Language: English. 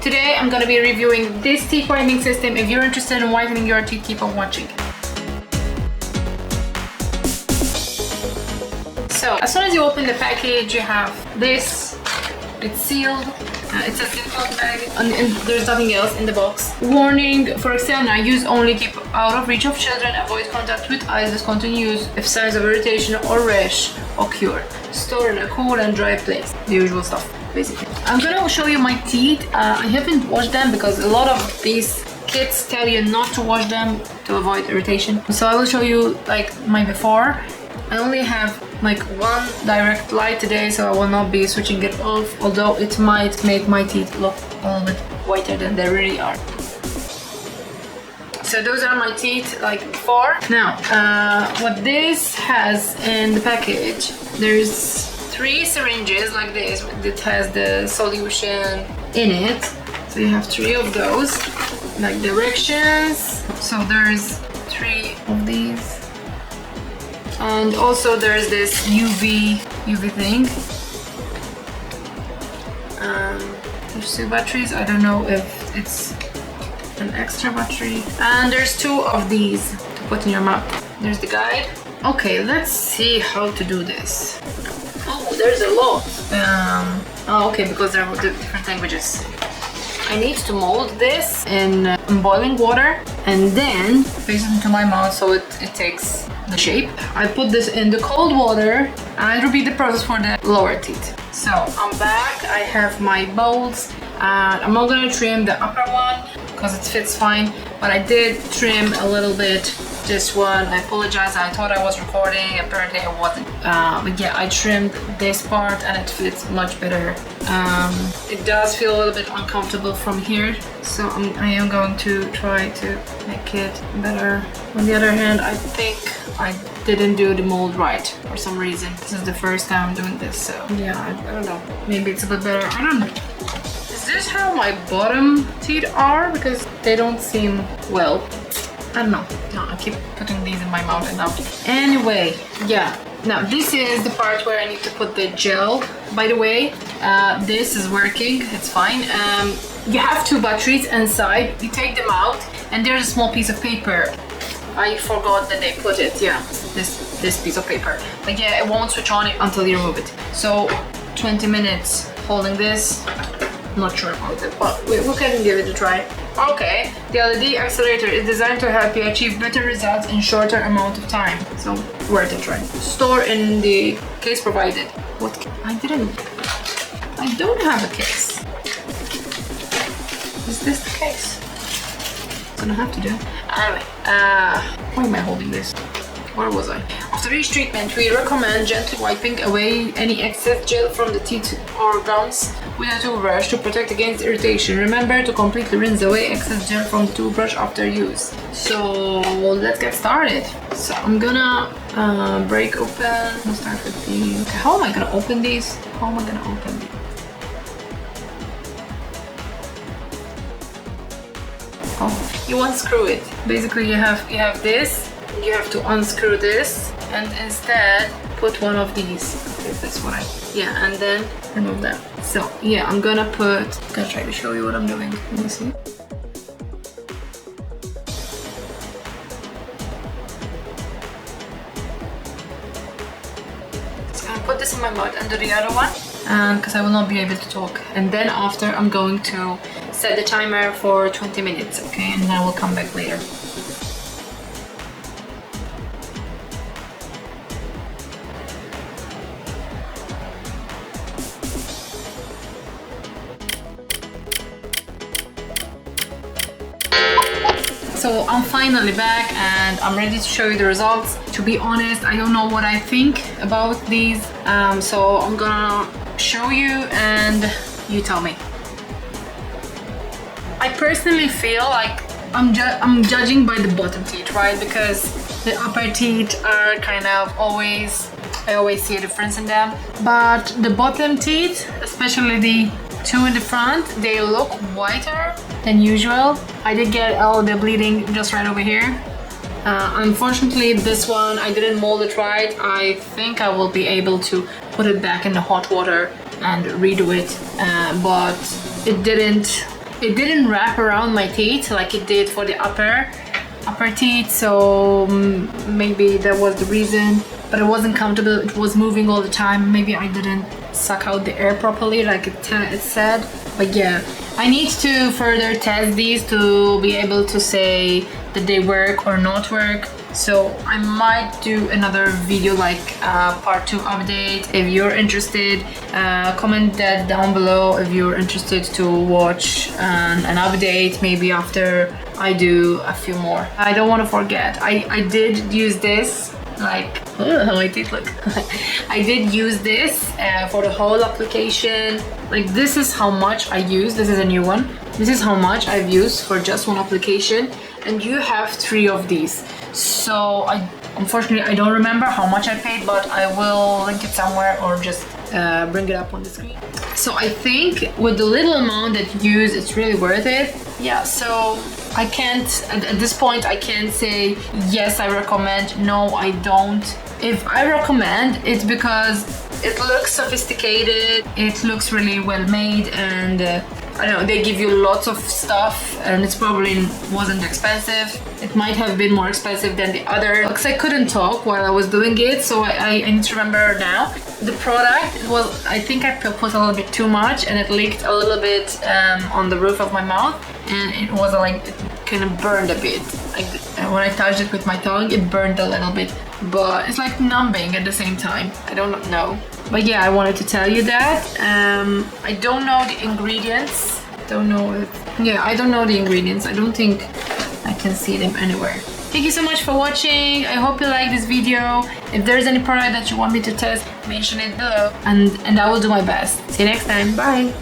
Today I'm gonna be reviewing this teeth whitening system. If you're interested in whitening your teeth, keep on watching. So as soon as you open the package, you have this. It's sealed. It's a zip-lock bag, and there's nothing else in the box. Warning: for external use only, keep out of reach of children, avoid contact with eyes, discontinue use if signs of irritation or rash occur. Store in a cool and dry place. The usual stuff, basically. I'm gonna show you my teeth. I haven't washed them because a lot of these kits tell you not to wash them to avoid irritation. So I will show you like my before. I only have like one direct light today, so I will not be switching it off, although it might make my teeth look a little bit whiter than they really are. So those are my teeth like before. Now, what this has in the package, there's 3 syringes like this. It has the solution in it. So you have 3 of those, like directions. So there's 3 of these. And also there's this UV thing. There's 2 batteries. I don't know if it's an extra battery. And there's 2 of these to put in your mouth. There's the guide. Okay, let's see how to do this. Oh, there's a lot. Oh, okay, because there are different languages. I need to mold this in boiling water and then place it into my mouth so it takes the shape. I put this in the cold water and I repeat the process for the lower teeth. So I'm back. I have my molds and I'm not gonna trim the upper one because it fits fine, but I did trim a little bit this one. I apologize, I thought I was recording, apparently I wasn't. But yeah, I trimmed this part and it fits much better. It does feel a little bit uncomfortable from here, so I am going to try to make it better. On the other hand, I think I didn't do the mold right for some reason. This is the first time I'm doing this, so yeah, I don't know. Maybe it's a bit better, I don't know. Is this how my bottom teeth are? Because they don't seem well. I don't know. No, I keep putting these in my mouth and out. Anyway, yeah. Now this is the part where I need to put the gel. By the way, this is working. It's fine. You have 2 batteries inside. You take them out, and there's a small piece of paper. I forgot that they put it. Yeah, this piece of paper. But yeah, it won't switch on until you remove it. So 20 minutes holding this. Not sure about it, but we can give it a try. Okay, the LED accelerator is designed to help you achieve better results in shorter amount of time. So worth a try. Store in the case provided. What? I don't have a case. Is this the case? Gonna have to do. Anyway, why am I holding this? Where was I? After each treatment, we recommend gently wiping away any excess gel from the teeth or gums with a toothbrush to protect against irritation. Remember to completely rinse away excess gel from the toothbrush after use. So let's get started. So I'm gonna break open. I'll start with the. Okay, how am I gonna open these? How am I gonna open these? Oh, you unscrew it. Basically, you have this. You have to unscrew this and instead put one of these. Okay, that's what and then remove that. So yeah, I'm gonna try to show you what I'm doing. Can you see? So I'm gonna put this in my mouth and do the other one, because I will not be able to talk. And then after, I'm going to set the timer for 20 minutes, okay? And then I will come back later. So I'm finally back and I'm ready to show you the results. To be honest, I don't know what I think about these. So I'm gonna show you and you tell me. I personally feel like I'm judging by the bottom teeth, right? Because the upper teeth are kind of I always see a difference in them. But the bottom teeth, especially the 2 in the front, they look whiter than usual. I did get all the bleeding just right over here. Unfortunately, this one, I didn't mold it right. I think I will be able to put it back in the hot water and redo it, but it didn't it didn't wrap around my teeth like it did for the upper teeth, so maybe that was the reason. But it wasn't comfortable, it was moving all the time. Maybe I didn't suck out the air properly like it said. But yeah, I need to further test these to be able to say that they work or not work. So I might do another video like part 2 update. If you're interested, comment that down below if you're interested to watch an update maybe after I do a few more. I don't want to forget, I did use this, like, how my teeth look. I did use this for the whole application. Like, this is how much I use. This is a new one. This is how much I've used for just one application, and you have 3 of these. So unfortunately I don't remember how much I paid, but I will link it somewhere or just bring it up on the screen. So I think with the little amount that you use, it's really worth it. Yeah, so I can't, at this point, I can't say yes, I recommend, no, I don't. If I recommend, it's because it looks sophisticated, it looks really well made, and I don't know, they give you lots of stuff, and it probably wasn't expensive. It might have been more expensive than the other, because I couldn't talk while I was doing it, so I need to remember now. The product, it was, I think I put a little bit too much, and it leaked a little bit on the roof of my mouth, and it was like, it kind of burned a bit. Like, when I touched it with my tongue, it burned a little bit, but it's like numbing at the same time. I don't know. But yeah, I wanted to tell you that. I don't know the ingredients. Don't know if... Yeah, I don't know the ingredients. I don't think I can see them anywhere. Thank you so much for watching. I hope you like this video. If there's any product that you want me to test, mention it below, and I will do my best. See you next time. Bye.